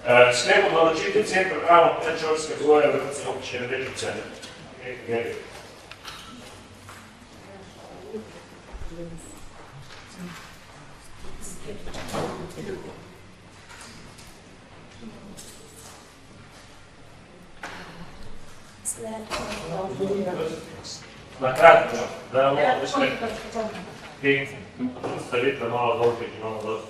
Sklepom določitev cen programov predšolske vzgoje v občini Rečice. Na kratko, da bomo vešli stavitve malo dolge, ki imamo malo.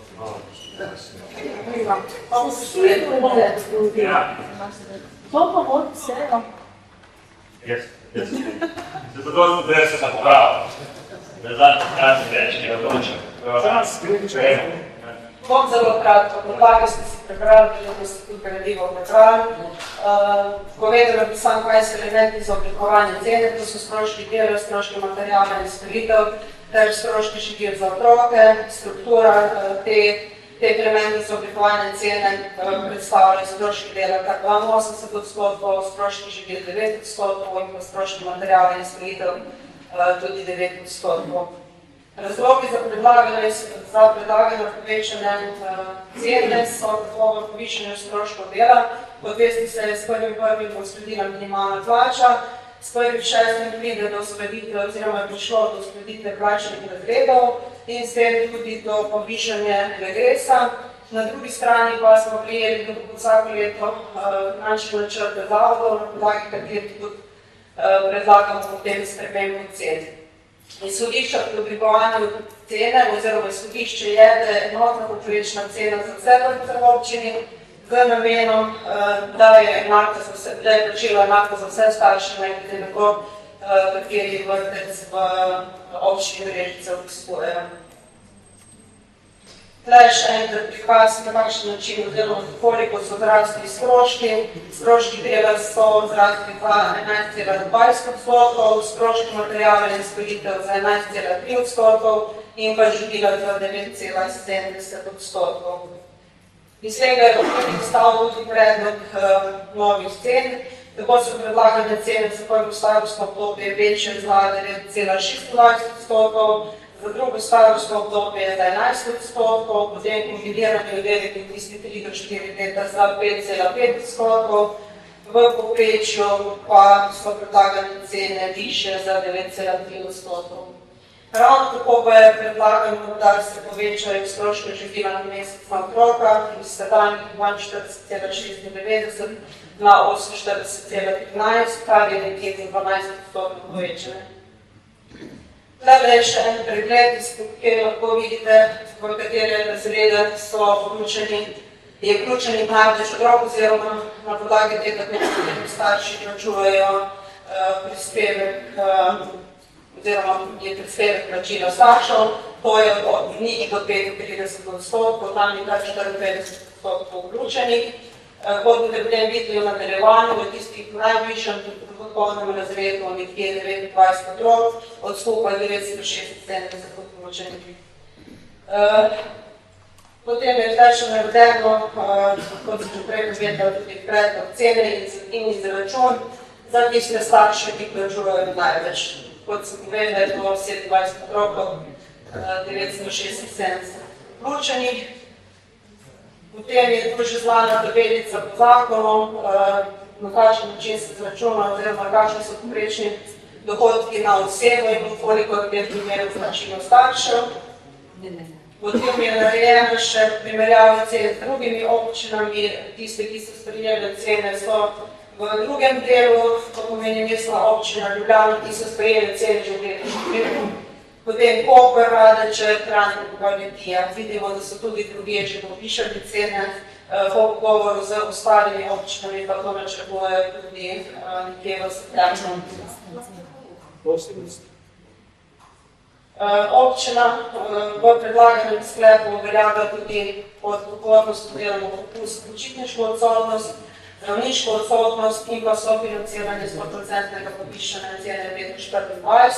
To pa vodi vseeno. Zato to smo treba se napopraviti. Da zadnji krati reči, ki ga dočem. Bom zelo kratko, podlage ste si prebrali, da ste tudi gradivo prebrali. Povedala bi sam, kaj so elementi za oblikovanje cene, to so stroški dela, stroški materijala in storitev, ter stroški živil za otroke, struktura te elementi za oblikovanje cene predstavljajo stroški dela kar 82%, stroški živil 9% in pa stroški materijala in storitev tudi 9%. Razlogi za predlagano povečanje cene so tako v povišanju stroškov dela. Kot veste, se je s 1.1. uskladila minimalna plača, s 1.6. pride do uskladitve oziroma je prišlo do uskladitve plačnih razredov in s tem tudi do povišanja regresa. Na drugi strani pa smo prijeli vsako leto finančne načrte zavodov, na podlagi katerih tudi predlagamo potem spremembo cen. Izhodišče pri oblikovanju cene oziroma izhodišče je, da je enotna povprečna cena za vse vrtce v občini z namenom, da je plačilo enako za vse starše, ne glede na to, kateri vrtec v občini Rečice obiskujejo. Tukaj še enkrat prikaz, na kakšen način oziroma koliko so zrasli stroški. Stroški dela so zrasli za 11,20%, stroški materijala in storitev za 11,3% in pa živila za 9,70%. Iz tega je postal tudi predlog novih cen. Tako so predlagane cene za prvo starostno obdobje večje za 9,26%, za drugo starostno obdobje za 11%, potem kombinirani oddelek in tisti 3 do 4 leta za 5,5%, v povprečju pa so predlagane cene višje za 9,3%. Ravno tako pa je predlagano, da se povečajo stroške živila na mesec na otroka iz sedanjih 42,96 na 48,13, kar je nekje za 12% povečanje. Tukaj je še en pregled, kjer lahko vidite, v katere razrede so vključeni največ otrok oziroma na podlagi tega, kateri starši plačujejo prispevek oziroma je prispevek plačila staršev, to je od njih do 35%, tam je kar 54% vključenih. Kot boste potem videli v nadaljevanju, v tistih najvišjem dohodkovnem razredu nekje 29 otrok, od skupaj 976 vključenih. Potem je zdaj še navedeno, kot sem že prej povedala, tudi predlog cene in izračun za tiste starše, ki plačujejo največ. Kot sem povedala, je to 27 otrokov, 976 vključenih. Potem je tu že znana tabelica po zakonu, na kakšen način se izračuna oziroma kakšni so povprečni dohodki na osebo in koliko je primerov značilno staršev. Potem je narejena še primerjava cen z drugimi občinami, tiste, ki so sprejeli cene, so v drugem delu, to pomeni mestna občina Ljubljana, ki so sprejeli cene že v letošnjem. Potem Koper, Radeče, Kranj in Litija. Vidimo, da so tudi drugje že povišali cene, po pogovoru z ostalimi občinami, pa to načrtujejo tudi nekje v septembru. Občina v predlaganem sklepu uveljavlja tudi odgovornost oziroma popust počitniško odsotnost, zdravniško odsotnost in pa sofinanciranje 100% povišanja cene v letu 2024.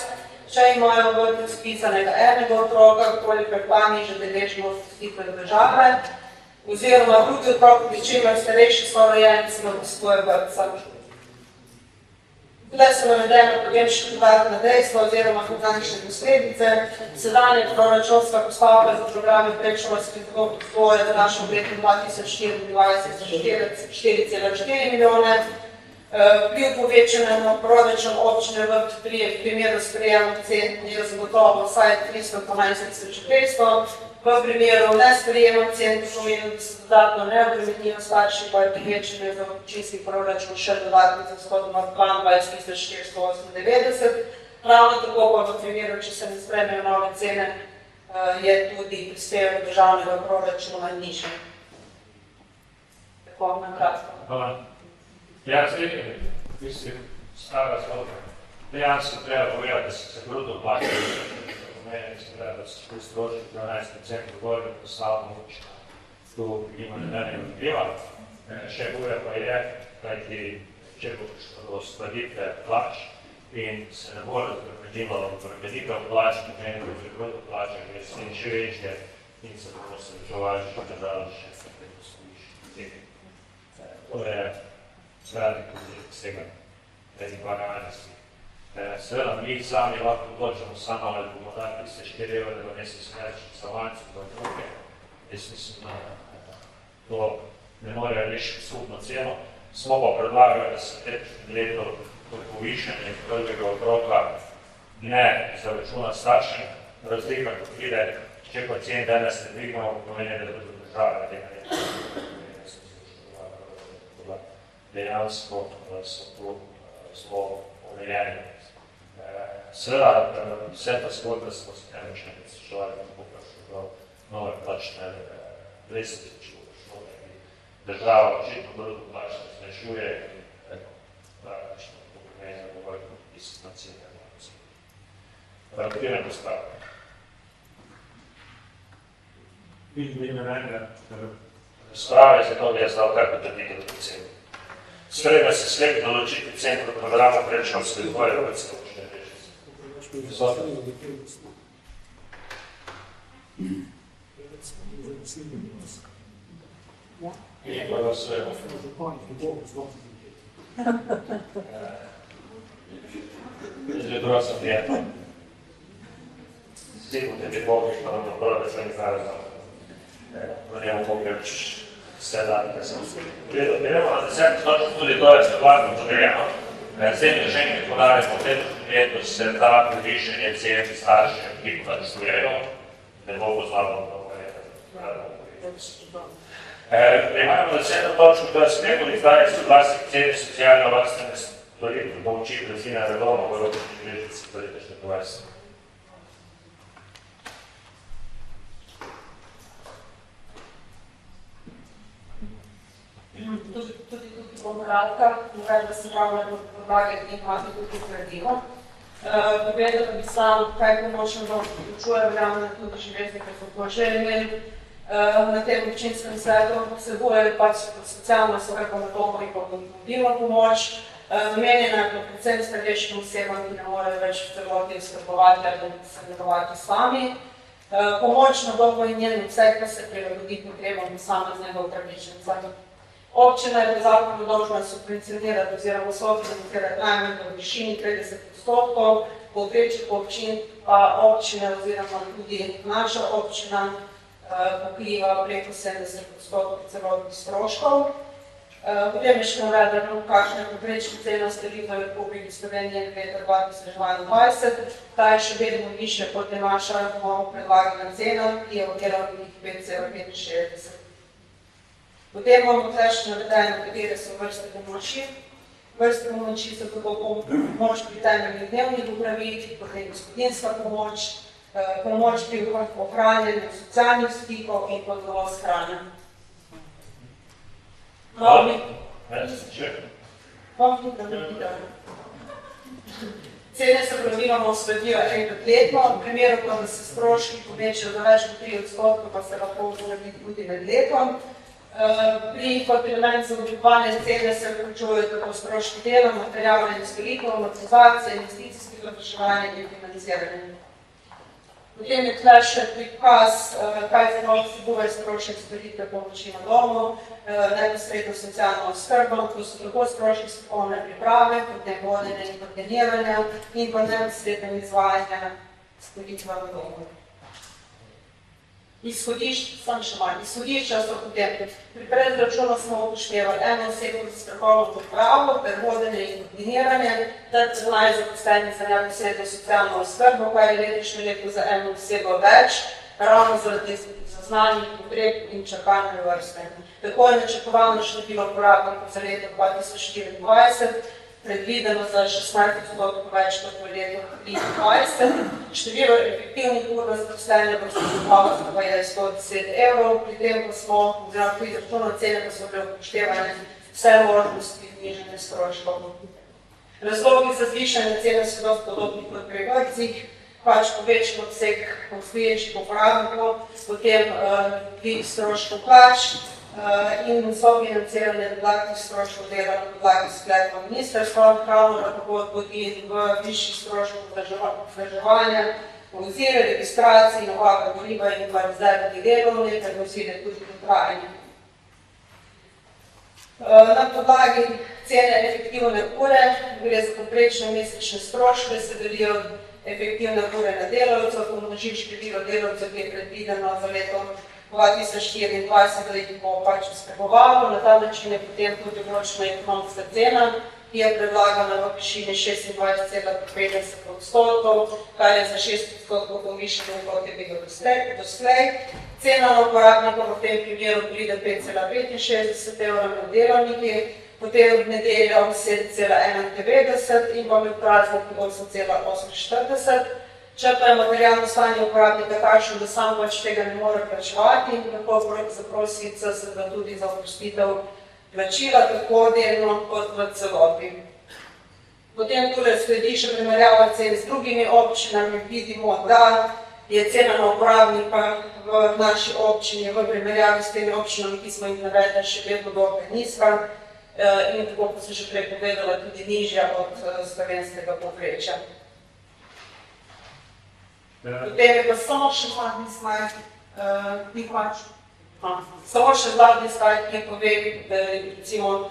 Če imajo vrtec vpisanega enega otroka, kolikor pa ni že deležno vstitve države, oziroma drugi otrok, pri čemer starejši sorojenec ne obiskuje vrtca. Tukaj so navedene potem še dodatna dejstva oziroma finančne posledice. Sedanja proračunska postavka za programe predšolskih vzgoje za našo leto 2024 4,4 milijone. Vpliv povečanega proračuna občine v primeru sprejema cen je zagotovo vsaj 312.500. V primeru nesprejema cen pomeni, da se dodatno ne obremenijo starši, pa je povečanje za občinski proračun še dodatni za 122.498. Ravno tako pa v primeru, če se ne sprejmejo nove cene, je tudi prispevek državnega proračuna nižji. Tako na kratko. Hvala. Ja, zdaj, mislim, stara zgodba. Dejansko treba povedati, da se bruto plače pomeni, da se tudi stroški 12% gor, da slavno učina. Tu ima nedenega vpliva. Še bolje pa je, kajti če boš do uskladitve plač in se ne bo razbremenilo obremenitev plač, pomeni, da pri bruto plačah je s tem še večje in se bomo srečevali še državo še višji. To je zgradnik vsega, teh banalnosti. Seveda, mi sami lahko odločamo samo, ali bomo dali se 4 evre, da ne se smeči savanci za druge. Jaz mislim, da to ne more rešiti skupno ceno. Smo pa predlagali, da se leto povišanje prvega otroka ne zaračuna staršem. Razlika, ko pride, če pa cen danes ne dvigamo, pomeni, da bodo države tega ne. Dejansko so tu zelo omejeni. Seveda, vse ta zgodbe smo se temu še ne slišali, da bo prišlo do nove plačne lestvice, če bo prišlo, da bi država očitno bruto plačne zmanjšuje, praktično to pomeni, da bo vrlo pisna cena. Odpiram postavke. Vidim enega sprave, zato bi jaz dal kar potrditi do cene. Sprejme se sled določiti centru programa predšolske vzgoje v vrtce občine Brežice. In pa glasujemo. Zdaj prosim prijetno. Sigur te bi poviš, pa nam dobro, da se ne zarazamo. V njemu pokreč vse dani, kaj sem uspeli. Gremo na 10. točko, tudi to je stvarno potrejeno. Zdaj mi že nekaj podarimo v tem letu, se da povišenje cen staršev, ki plačujejo, ne bo poznalo mnogo leta. Imamo na 10. točko, to je spremljali zdaj soglasnik cene socialno-varstvene storitve pomoči brezina redovno v Evropi Brežice 2020. Tudi tukaj bom kratka, da se pravno podlagati in imati tudi gradivo. Povedala bi sam, kaj pomočno vključuje verjamem tudi življenje, ker smo to že imeli na tem občinskem svetu, vsebuje pač socialno pomoč in mobilno pomoč. Namenjena je predvsem starejšim osebam, ki ne morejo več v celoti skrbovati ali se negovati sami. Pomoč na dolgo in njen obseg pa se prilagodi potrebam posameznega upravičenca. Občina je v zakonu dolžna subvencionirati oziroma sofinancirati najmanj v višini 30%, povprečje občin pa občine oziroma tudi naša občina pokriva preko 70% celotnih stroškov. Potem je še navedeno, kakšna je povprečna cena storitev v Republiki Slovenije leta 2022. Ta je še vedno višja kot je naša predlagana cena, ki je v delovnih 5,65. Potem bomo tukaj še navedeno, katere so vrste pomoči. Vrste pomoči so tako pomoč pri temeljnih dnevnih opravil, potem gospodinjska pomoč, pomoč pri ohranjanju socialnih stikov in podvoz hrane. Cene se praviloma uskladijo enkrat letno, v primeru, ko se stroški povečajo za več kot 3%, pa se lahko uporabi tudi med letom. Pri komplementu za oblikovanje cene se vključujejo tako stroški dela, materialne in storitev, amortizacije, investicijskega vpraševanja in financiranja. Potem je tukaj še prikaz, kaj zelo vsebuje strošek storitve pomoči na domu, neposredno socialno oskrbo, to so tako stroški strokovne priprave, potem vodenje in koordiniranje in pa neposredno izvajanje storitve na domu. Izhodišča so potem. Pri predračunu smo upoštevali eno osebo za strokovno pripravo, ter vodenje in koordiniranje, ter 13 zaposlenih za neposredno socialno oskrbo, kar je letošnje leto za eno osebo več, ravno zaradi zaznanih potreb in čakalne vrste. Tako je načrtovano število uporabnikov za leto 2024, predvideno za 16% več kot v letu 2023. Število efektivnih ur za zaposlene pa je 110 evrov, pri tem pa smo, oziroma pri izračunu cene, pa so bile upoštevane vse možnosti znižanja stroškov. Razlogi za zvišanje cene so dosti podobni kot pri vrtcih, pač povečen obseg obstoječih uporabnikov, potem dvig stroškov plač, in sofinanciranje dodatnih stroškov dela na podlagi sklepa ministrstva, ravno tako vodi v višji stroškov vzdrževanja vozil, registracij, nabave goriva in pa rezervnih delov, nekaj vozil je tudi potrajanje. Na podlagi cene efektivne ure gre za povprečne mesečne stroške, se delijo efektivne ure na delavcev, pomnoži število delavcev, ki je predvideno za leto 2024, da jih bo pač uskrbovalo. Na ta način je potem tudi ročna ekonomska cena, ki je predlagana v višini 26,50%, kar je za 6% povišeno, kot je bilo doslej. Cena na uporabnika v tem primeru pride 5,65 evrov na delovniki, potem v nedeljo 7,91 in pa med prazniki 8,48. Če pa je materialno stanje uporabnika takšno, da sam pač tega ne more plačevati, lahko zaprosi CSD tudi za oprostitev plačila, tako delno kot v celoti. Potem tukaj sledi še primerjava cen z drugimi občinami. Vidimo, da je cena na uporabnika v naši občini v primerjavi s temi občinami, ki smo jih navedli, še vedno dokaj nizka in tako, kot sem že prej povedala, tudi nižja od slovenskega povprečja. Potem je pa samo še zadnji slajd, ki pove, da recimo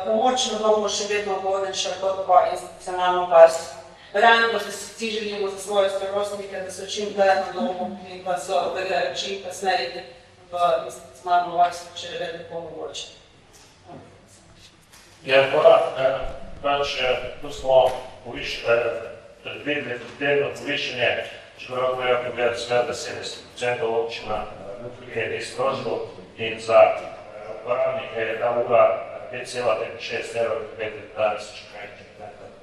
pomoč na domu še vedno ugodnejša kot pa institucionalno varstvo. Verjamem, da si vsi želimo za svoje starostnike, da so čim dlje na domu in pa so čim kasneje v institucionalno varstvo, če je tako mogoče. Ja, pač tu smo predvideli delno povišanje, čeprav bo je pogledati svet, da 70% občina je res stroškov in za uporabnike je ta ura 5,6 evrov, danes še kaj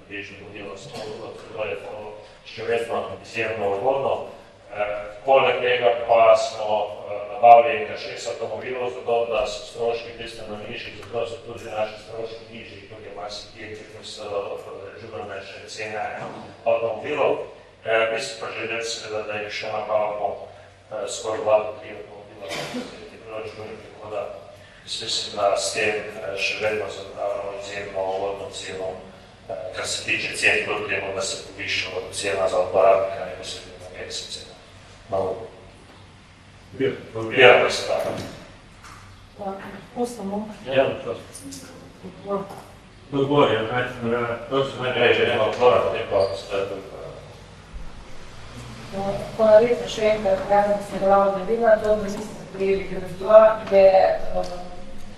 približno vodilo, to je še vedno izjemno ugodno. Poleg tega pa smo nabavili kar 6 avtomobilov, zato da so stroški bistveno nižji, zato so tudi naši stroški nižji, kot je marsikje, ki so žurnejše cene avtomobilov. Mi smo pa želeli seveda, da jih še nabavimo skoraj 2 do 3 avtomobila, tako da mislim, da s tem še vedno zagotavljamo izjemno ugodno ceno, kar se tiče cen, kljub temu, da se povišala cena za uporabnika, ne posebno na 50 cena. Malo biramo se tako. Ostamo. Ja, odgovor je, to se najprej želimo odgovora, potem pa se Hvala lepa še enkrat, da ste glavno vedela, to, da niste sprejeli gradiva, je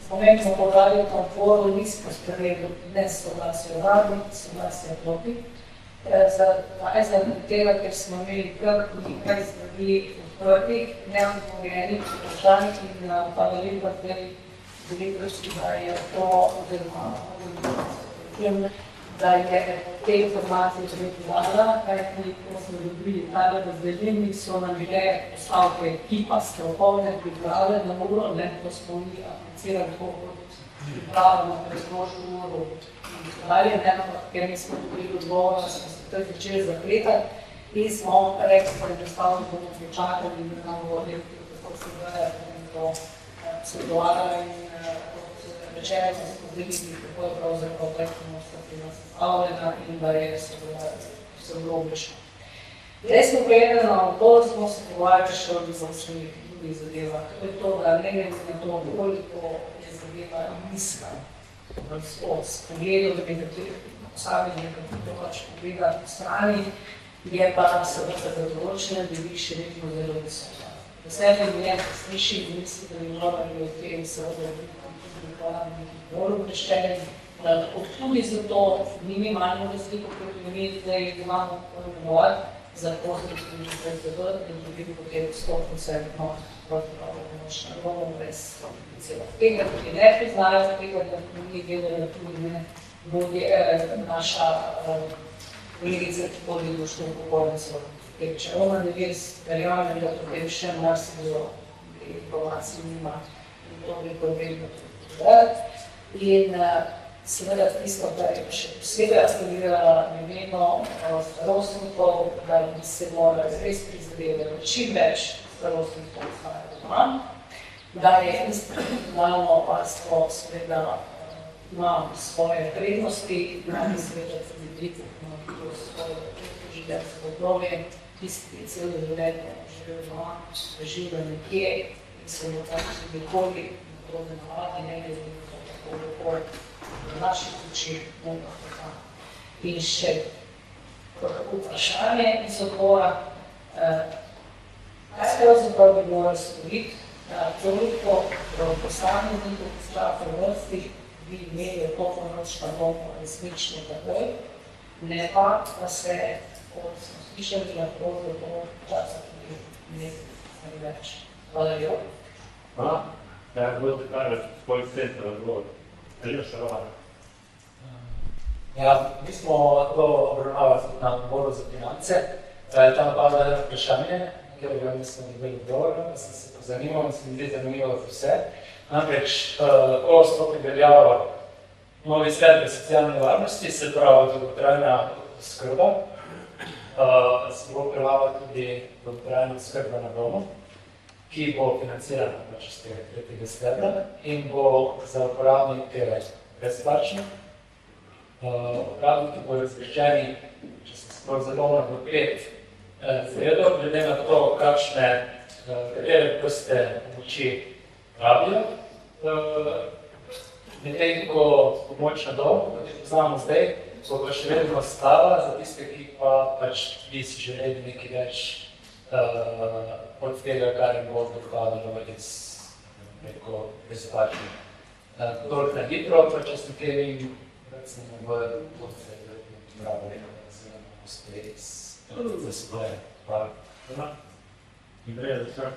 pomembno poudarjati na odboru, nismo sprejeli ne soglasje uradnik, soglasje proti. Zaradi tega, ker smo imeli kar nekaj stvari odprtih, neodgovorjenih vprašanj in hvala lepa tej direktorski, da je to da je te informacije že podala, kajti ko smo dobili tale razdelilnik, so nam bile postavke ekipa strokovne priprave na uro, ko smo mi aplicirali kot pripravo na prezložno uro. Ker nismo dobili odgovora, smo se tudi začeli zapletati in smo rekli, da enostavno bomo počakali in da nam bo kako se bojo to sodelovalo in rečeno smo spodelili, kako je pravzaprav predstavno sestavljena in da je zelo logično. Zdaj smo gledali, bolj smo se pogovarjali še o izvrstvenih drugih zadevah. To je to, da ne glede na to, koliko je zadeva nizka. S pogledom, da bi posameznik pač pogleda po strani, je pa seveda za določene ljudi še vedno zelo visoka. Vse ne sliši in misli, da bi morali o tem seveda biti bolj obveščeni. Tudi zato ni minimalno razliko, kot mi zdaj imamo pojmenovati, za pozitivni PZD in tudi potem stopnice pomočna domov brez celo. Tega tudi ne priznajo, tega da tudi gledajo tudi ne vodi naša kolegica, ki vodi društvo upokojencev. Če ona ne ve, verjamem, da potem še marsikdo informacij nima in to bi potrebno tudi povedati. In seveda tisto, kar je še posebej apelirala namenno starostnikov, da bi se morali res prizadevati čim več starostnikov ostane doma, da je institucionalno varstvo seveda ima svoje prednosti, da bi seveda tudi biti svoje življenjsko obdobje, tisti, ki celo življenje živijo doma, živijo nekje in se morda tudi nikoli to ne navadi, ne glede na to, kako okolje v naših očih mnogo hvala. In še vprašanje iz odbora, kaj pravzaprav bi morali storiti, da toliko posameznikov, ki sta v vrsti, bi imeli to pomočno domo resnično takoj, ne pa, da se, kot smo slišali, lahko za to časa tudi ne več. Hvala lepo. Hvala. Ja, bilo te kar tvoj center odgovor. Ja, mi smo to obravnavali na odboru za finance. Tam pa je vprašanje, ker ga nismo dobili odgovora, sem se pozanimal in se mi zdi zanimivo vse. Namreč, ko stopi veljavo novi sklep socialne varnosti, se pravi dolgotrajna oskrba, se bo prevajala tudi dolgotrajna oskrba na domu, ki bo financirana iz tega tretjega stebra in bo za uporabnike brezplačna. Uporabniki bodo razvrščeni, če se sploh zadomno v 5 zredov, glede na to, katere vrste pomoči rabijo. Medtem ko pomoč na dom, kot jo poznamo zdaj, bo pa še vedno ostala za tiste, ki pa pač bi si želeli nekaj več od tega, kar jim bo dokladalo iz neko brezplačnih. Toliko na hitro, pa če ste nekaj recimo v podce, pravo rekel, da se nam uspeli za svoje. Hvala. Andreja, da čak?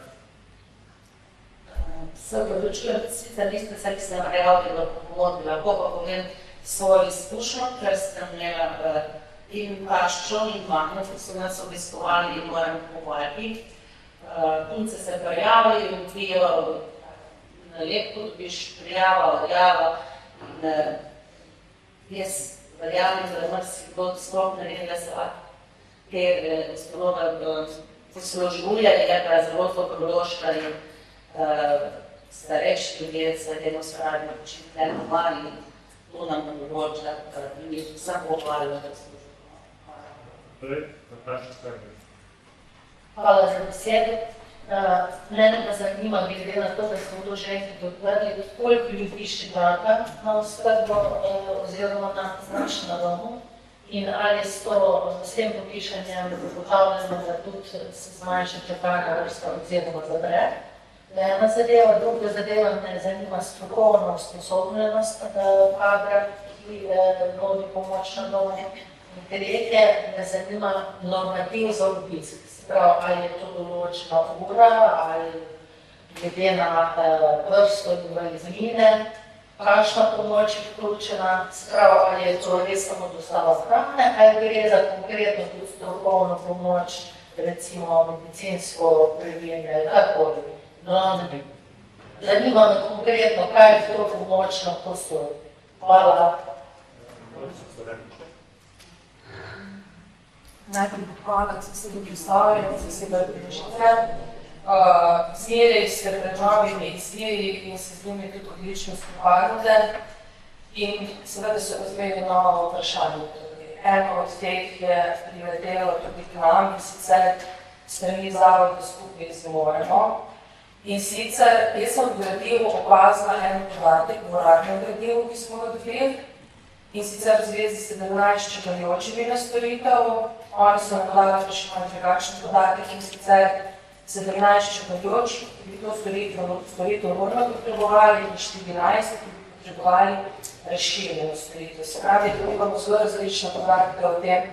Se odločujem, sicer niste se, ki sem prijavila pomoč, lahko pa povem svojo izkušnjo, ker sem imela in paščo in magno, ki so nas obiskovali in moram povajati. Punce se prijavili in prijo na lepo, dobiš prijava, odjava in jaz verjamem, da marsikdo sploh ne ve glasovati, ker sploh poslužuje, je pa zelo dobrodošla in starejši ljudje se temu spravimo učiti ne doma in to nam omogoča, da mi samo pohvalimo, da služimo. Hvala za besedo. Mene pa zanima, glede na to, da smo to že enkrat odprli, koliko ljudi še čaka na oskrbo oziroma na znač na domu in ali s tem popišanjem zagotavljamo, da tudi se zmanjša čakalna vrsta oziroma zabre. Ena zadeva, druga zadeva me zanima strokovno usposobljenost kadra, ki vodi pomoč na domu. In tretje me zanima normativ za obisk. Prav, ali je to določena ura, ali glede na vrsto invalidnine, kakšna pomoč je vključena, sprav, ali je to res samo dostava hrane, ali gre za konkretno tudi strokovno pomoč, recimo medicinsko preverjanje ali karkoli. Zanima me konkretno, kaj je to pomoč na poslu. Hvala. Najprej hvala, da ste se predstavili, da ste se priložite. Zmeraj ste pred novimi izzivi in se z njimi tudi odlično spopadate in seveda se razmejo novo vprašanje. eno od teh je priletelo tudi k nam, in sicer strani zavoda Skupaj zmoremo. In sicer, jaz sem v gradivu opazila en podatek, v uradnem gradivu, ki smo ga dobili, in sicer v zvezi s 17 čakajočimi na storitev. Oni so nam podali še malo drugačen podatek, in sicer 17 čakajočih, ki bi to storitev nujno potrebovali, in 14, ki bi potrebovali razširjeno storitev. Se pravi, da imamo zelo različne podatke o tem,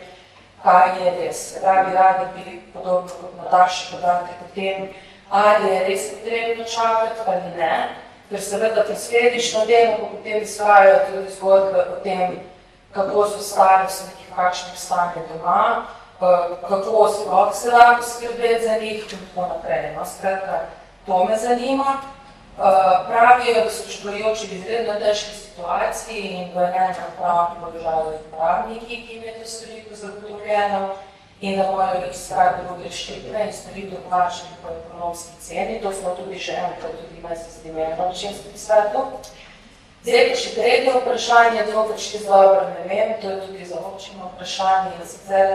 kaj je res. Se pravi, radi bi podobno kot Nataša podatek o tem, ali je res potrebno čakati ali ne, ker seveda posledično temu potem izhajajo tudi zgodbe o tem, kako so starostniki, v kakšnem stanju doma, kako sploh se da poskrbeti za njih in tako naprej. No, skratka, to me zanima. Pravijo, da so čakajoči v izredno težki situaciji in v neenakopravnem položaju uporabniki, ki jim je to storitev zagotovljeno, in da morajo iskati druge rešitve in storitev plačati po ekonomski ceni. To smo tudi že enkrat tudi med se zdimejo na občinskem svetu. Zdaj pa še tretje vprašanje, to čisto dobro ne vem, to je tudi za občino vprašanje, in sicer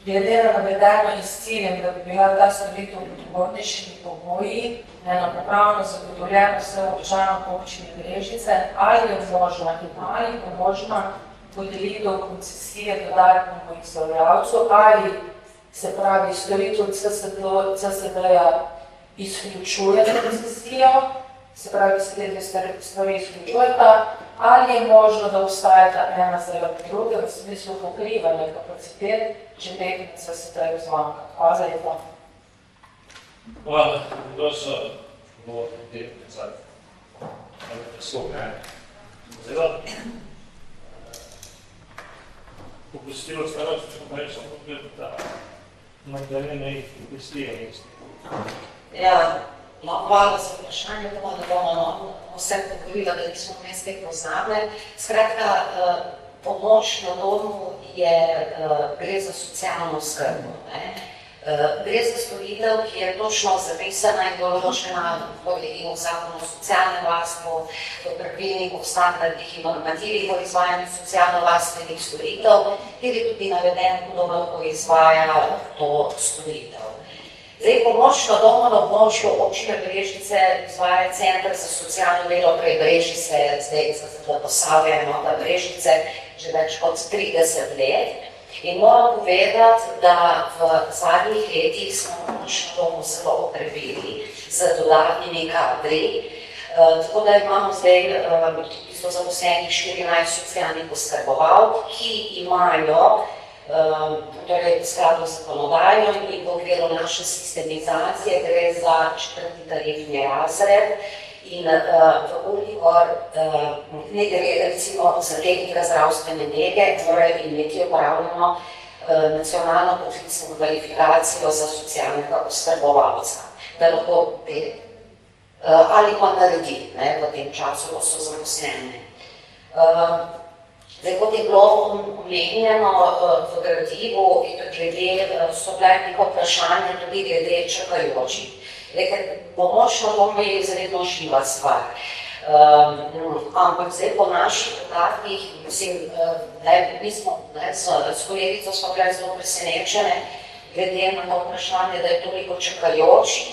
glede na navedeno in s ciljem, da bi bila ta storitev pod ugodnejšimi pogoji, enakopravno zagotovljena vsem občanom občine Brežice, ali je možna in ali je možna podelitev koncesije dodatnemu izvajalcu, ali se pravi storitev CSD-ja izključuje koncesijo, se pravi se te dve stvari izključujeta, ali je možno, da obstajata ena zaradi druge v smislu pokrivanja kapacitet, če teh CSD-ju zmanjka. Hvala lepa. Hvala, kdo so govorili te predstavljati? Zelo. Popustilo starosti, če pa sem pogledal ta Magdalena in popustila isti. Ja, hvala za vprašanje, da bomo vse pogovorila, da nismo vmes kaj poznali. Skratka, pomoč na domu gre za socialno skrbo. Gre za storitev, ki je točno zapisana in določena v zakonu o socialnem varstvu, v pravilniku o standardih in normativih o izvajanju socialno-varstvenih storitev, kjer je tudi naveden, kdo lahko izvaja to storitev. Zdaj, pomoč na domu na območju občine Brežice izvaja Center za socialno delo pri Brežice, zdaj za Posavje, enota Brežice, že več kot 30 let. In moram povedati, da v zadnjih letih smo pomoč na domu zelo okrepili z dodatnimi kadri, tako da imamo zdaj zaposlenih 14 socialnih oskrbovalk, ki imajo torej v skladu z zakonodajo in v okviru naše sistemizacije gre za 4. tarifni razred. In vkolikor ne gre recimo za tehnika zdravstvene nege, morajo imeti opravljeno nacionalno poklicno kvalifikacijo za socialnega oskrbovalca, da lahko ali pa naredi v tem času, ko so zaposlene. Zdaj, kot je bilo omenjeno v gradivu, so bile neko vprašanje tudi glede čakajočih. Pomoč na domu je izredno živa stvar, ampak zdaj po naših podatkih, mi smo s kolegico smo bile zelo presenečene glede na to vprašanje, da je toliko čakajočih.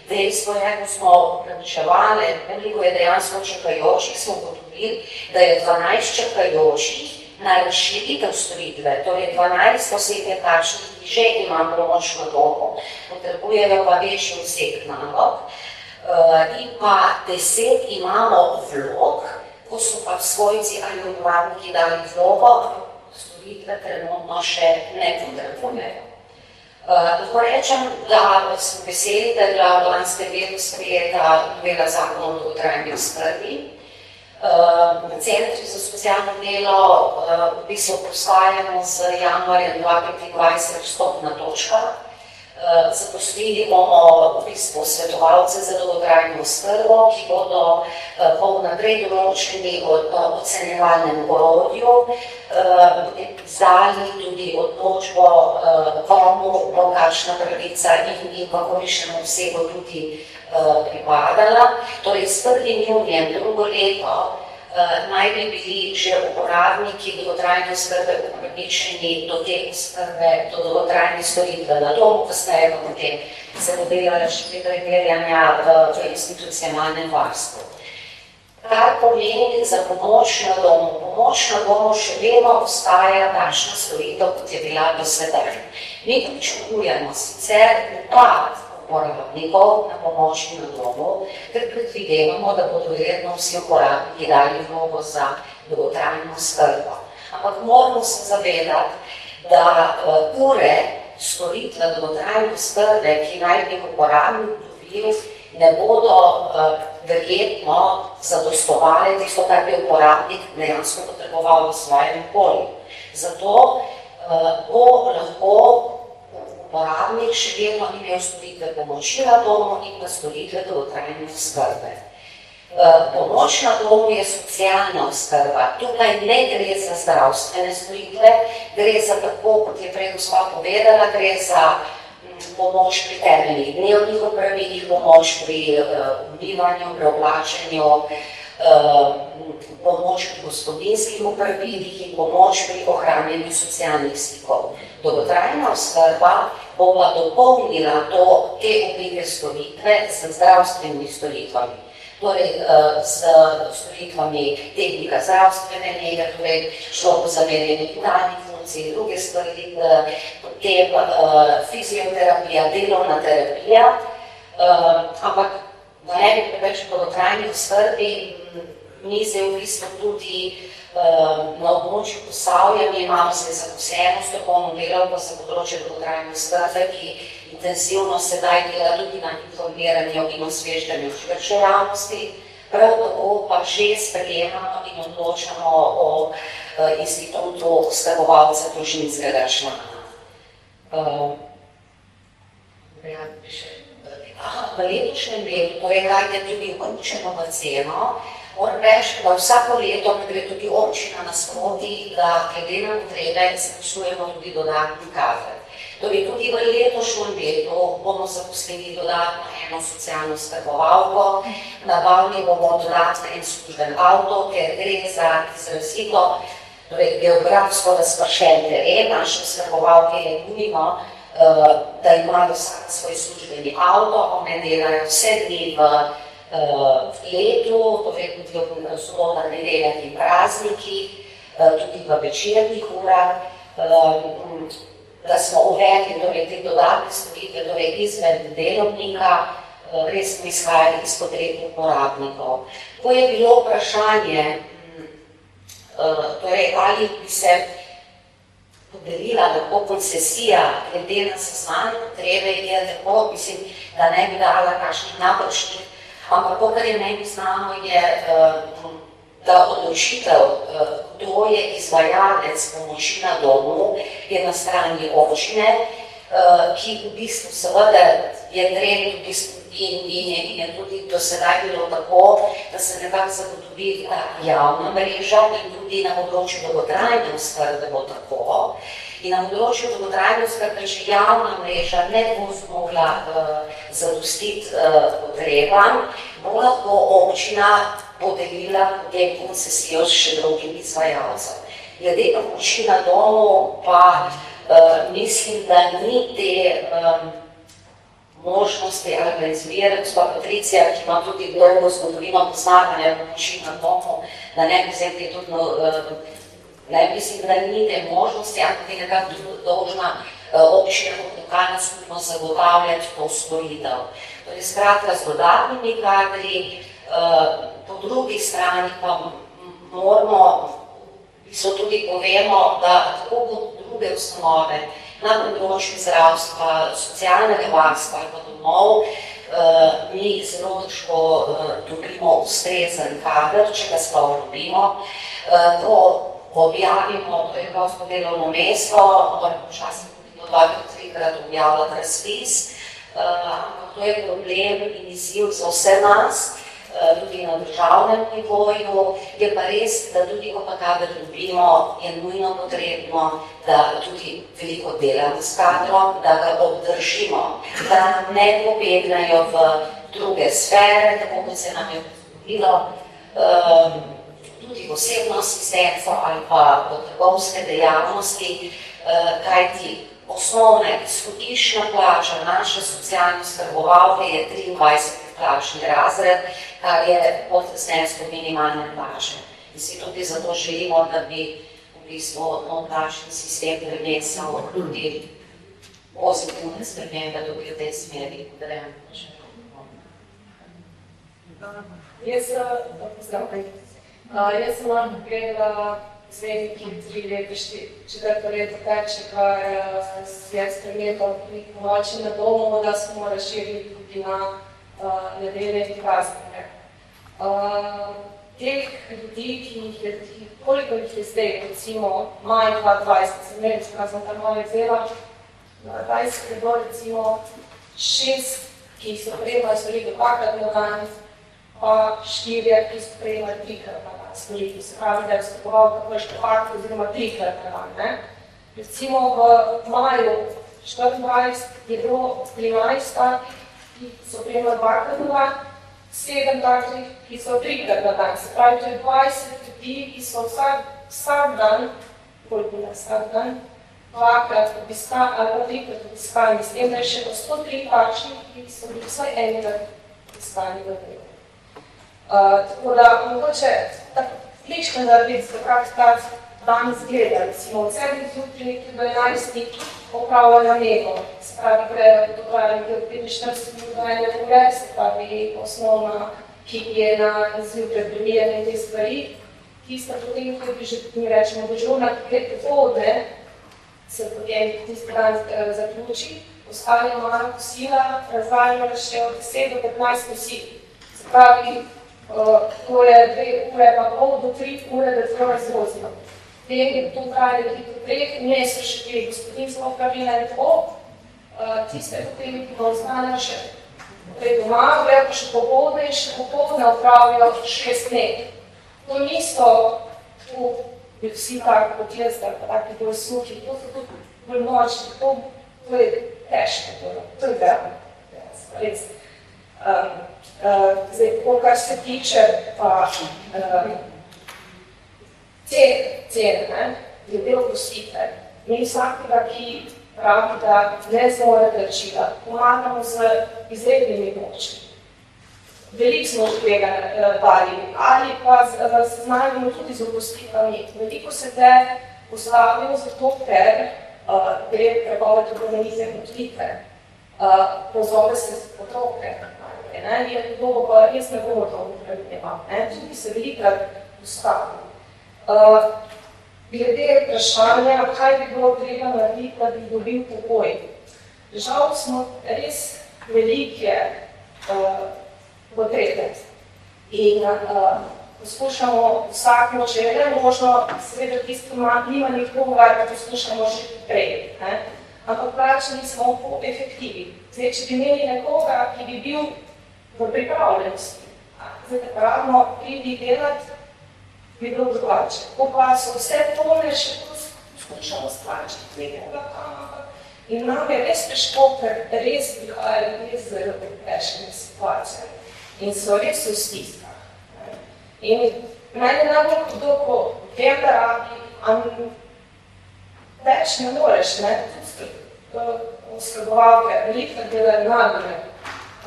Dejstvo je, ko smo preučevali, koliko je dejansko čakajočih, smo ugotovili, da je 12 čakajočih na razširitev storitve, torej 12 oseb je takšnih, ki že ima pomoč na domu, potrebujejo pa večji obseg nalog, in pa 10 imamo vlog, ko so pa svojci ali uporabniki dali vlogo, storitve trenutno še ne potrebujejo. Lahko rečem, da sem veseli, da je bila v lanskem letu sprejeta novela zakona o dolgotrajni oskrbi. Centri za socialno delo v bistvu postajamo z januarjem 2025 vstopna točka. Zaposlili bomo v bistvu svetovalce za dolgotrajno oskrbo, ki bodo po vnaprej določeni ocenjevalnem orodju izdali tudi odločbo, komu bo kakšna pravica in v kolikšnem obsegu tudi pripadala. Torej, s 1. junijem drugo leto naj bi bili že uporabniki dolgotrajne oskrbe upravičeni do te oskrbe, do dolgotrajne storitve na domu, kasneje pa potem se bo delala še preverjanja v institucionalnem varstvu. Kar pomeni za pomoč na domu. Pomoč na domu še vedno ostaja takšna storitev, kot je bila do sedaj. Mi pričakujemo sicer upad uporabnikov na pomoči na domu, ker predvidevamo, da bodo verjetno vsi uporabniki dali vlogo za dolgotrajno oskrbo. Ampak moramo se zavedati, da ure storitve dolgotrajne oskrbe, ki naj bi jih uporabnik dobil, ne bodo verjetno zadostovali tisto, kar bi uporabnik dejansko potreboval v svojem okolju. Zato bo lahko uporabnik še vedno imel storitve pomoči na domu in pa storitve dolgotrajne oskrbe. Pomoč na domu je socialna oskrba. Tukaj ne gre za zdravstvene storitve, gre za tako, kot je prej gospa povedala, gre za pomoč pri temeljnih dnevnih opravilih, pomoč pri umivanju, pri oblačenju, pomoč pri gospodinjskih opravilih in pomoč pri ohranjanju socialnih stikov. Dolgotrajna oskrba bo pa dopolnila te oblike storitve z zdravstvenimi storitvami. Torej s storitvami tehnika zdravstvene nege, torej šlo bo za merjenje vitalnih funkcij, druge stvari, potem fizioterapija, delovna terapija, ampak da ne bi preveč dolgotrajni oskrbi, mi zdaj v bistvu tudi na območju Posavja, mi imamo zdaj zaposleno strokovno delavko za področje dolgotrajne oskrbe, ki intenzivno sedaj dela tudi na informiranju in osveščanju širše javnosti, prav tako pa že sprejemamo in odločamo o institutu oskrbovalca družinskega člana. V letošnjem letu, torej kar je tudi vključeno v ceno, moram reči, da vsako leto gre tudi občina nasproti, da glede na potrebe zaposlujemo tudi dodatni kader. Torej tudi v letošnjem letu bomo zaposlili dodatno eno socialno oskrbovalko, nabavili bomo dodatno en služben avto, ker gre za izrazito, torej geografsko razpršen teren, naše oskrbovalke je nujno, da imajo vsak svoj službeni avto, one delajo vse dni v letu, torej tudi v sobotah, nedeljah in praznikih, tudi v večernih urah, da smo uvedli te dodatne storitve, torej izven delovnika, res smo izhajali iz potreb uporabnikov. Ko je bilo vprašanje, torej ali bi se podelila lahko koncesija glede na seznanje potrebe, je tako, mislim, da ne bi dala kakšnih napačnih, ampak to, kar je meni znano, je, da odločitev, kdo je izvajalec pomoči na domu, je na strani občine, ki v bistvu seveda je treba tudi in je tudi do sedaj bilo tako, da se nekako zagotovi ta javna mreža in tudi na področju dolgotrajne oskrbe bo tako. In na področju dolgotrajne oskrbe že javna mreža ne bo zmogla zadostiti potrebam, bo lahko občina podelila potem koncesijo še drugim izvajalcem. Glede pomoči na domu pa mislim, da ni te možnosti ali pa izbire, gospa Patricija, ki ima tudi dolgo zgodovino poznavanja pomoči na domu, da ne bi zdaj tudi, ne mislim, da ni te možnosti, ampak je nekako tudi dolžna občina kot lokalna skupnost zagotavljati to storitev. Torej, skratka, z dodatnimi kadri, po drugi strani pa moramo, so tudi povemo, da tako kot druge ustanove na področju zdravstva, socialnega varstva ali pa domov, mi zelo težko dobimo ustrezen kader, če ga sploh dobimo. Ko objavimo, to je prosto delovno mesto, včasih tudi do 2-3krat objavljati razpis, ampak to je problem in izziv za vse nas, tudi na državnem nivoju, je pa res, da tudi ko pa kader dobimo, je nujno potrebno, da tudi veliko delamo s kadrom, da ga obdržimo, da ne pobegnejo v druge sfere, tako kot se nam je zgodilo. tudi v osebno asistenco ali pa v trgovske dejavnosti, kajti osnovna izhodiščna plača naše socialne oskrbovalke je 23 plačni razred, kar je pod zneskom minimalne plače. In si tudi zato želimo, da bi v bistvu plačni sistem prinesel tudi pozitivne spremembe tudi v tej smeri. Jaz sem vam pogledala Zvezdniki 3 leta, 4 leto teče, kar je spremljeno pri pomoči na domu, da smo razširili tudi na nedelje in praznike. Teh ljudi, koliko jih je zdaj, recimo maj 2020, sem imeli, sem tam malo vzela, na 20 je bilo recimo 6, ki so prejemali storitev 2-krat na dan, pa 4, ki so prejemali 3-krat na dan storitev. Se pravi, da je vstopoval tako številka oziroma 3-krat na dan. Recimo v maju 24 je bilo 13 takih, ki so prejemali 2-krat na dan, 7 takih, ki so 3-krat na dan. Se pravi, to je 20 ljudi, ki so vsak dan, koliko je vsak dan, 2-krat obiskali ali pa 3-krat obiskali. S tem, da je še 103 takšnih, ki so bili vsaj enega obiskali v dnevu. Tako da, mogoče taklično narediti, kako ta dan izgleda. Recimo od 7 zjutraj do 11 opravljajo nego. Se pravi, grejo do tovarja nekaj od 45 minut do 1 ure, se pravi osnovna higiena in zjutraj premijene te stvari. Tista potem, ko bi že, mi rečemo, dežurna, ki gre popoldne, se potem tisti dan zaključi, ostavijo malo kosila, razvajajo še od 10 do 15 kosil. Se pravi, to je 2 ure pa pol do 3 ure, da zelo razvozijo. Potem je to traje do 3, vmes so še te gospodinstvo opravila in tako. Tiste potem, ki bo ostanejo še doma, grejo pa še popoldne in še popoldne opravijo 6 dni. To niso tu vsi tako kot jaz, pa taki bolj suhi, to so tudi bolj močni, to je težko, to je veliko, res. Zdaj, kar se tiče pa cene, glede oprostitve, mi vsakega, ki pravi, da ne zmore plačila, pomagamo z izrednimi pomočmi. Veliko smo od tega dali, ali pa seznanimo tudi z oprostitvami. Veliko se te postavijo zato, ker gre prepoved obremenitve in odlitve. Pozove se otroke. Je to, jaz ne bom to upravljala. Tudi se velikrat postavijo. Glede vprašanja, kaj bi bilo treba narediti, da bi dobil pokoj. Žal smo res velike potrebe in poskušamo vsakmo, če je možno, seveda tisto nima nikoga, da poskušamo še prej. Ampak plačani smo po efektivi. Zdaj, če bi imeli nekoga, ki bi bil v pripravljenosti, zdaj pravno pridi delati, bi bilo drugače. Ko pa so vse polne, še poskušamo stlačiti nekoga tam. In nam je res težko, ker res prihajajo res zelo težke situacije. In so res v stiskah. In meni najbolj hudo, ko vem, da rabi, več ne moreš, oskrbovalke, veliko delajo nadme,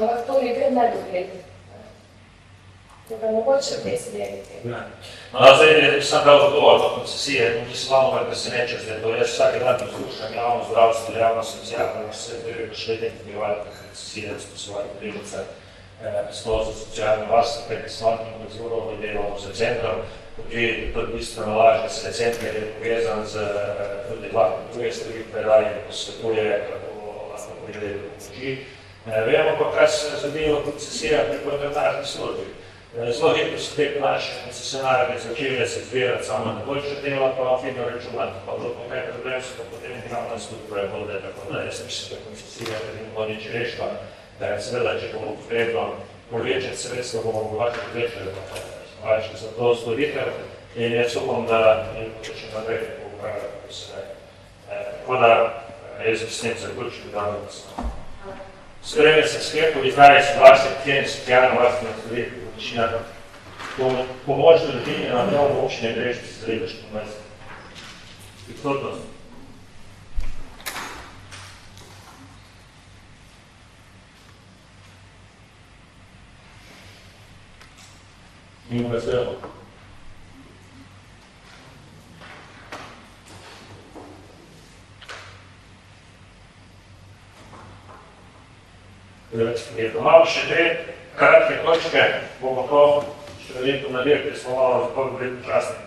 ampak to je vedno nedogledi. To ga mogoče res deliti. Zdaj, sem dal odgovor do koncesije, nisem malo kar presenečen, zdaj to jaz vsake dan poslušam javno zdravstvo, javno socialno, vse treba še identifikovali koncesije, sposovali prilice, sploh za socialno varstvo, kaj smrtnim razvorom delamo za centrom, tudi to bistveno lažje, se center je povezan z tudi druge storitve, dalje posvetuje, kako lahko pogledajo pomoči. Vemo pa, kaj se zadeva koncesija pri parlamentarni službi. Zelo hitro so te naše koncesionarje začeli se zbirati samo na boljše delo, pa fino računati, pa bilo pa kaj problem, so pa potem javna služba vode, tako da jaz mislim, da koncesija ne bo nič rešila. Seveda, če bomo potrebno povečati sredstva, bomo mogoče povečali za to storitev in jaz upam, da je še naprej tako upravljati, kako se daje. Tako da jaz s tem zaključim danes. Spremlja se sklepov iz 2020, kjer je socialno varstveno storitev, večina pomoč družini na novo občine Brežice s Ribiškim mestom. Prihodnost. In veselo. Imamo še dve kratke točke, bomo to še verjetno naredili, ker smo malo zelo časni.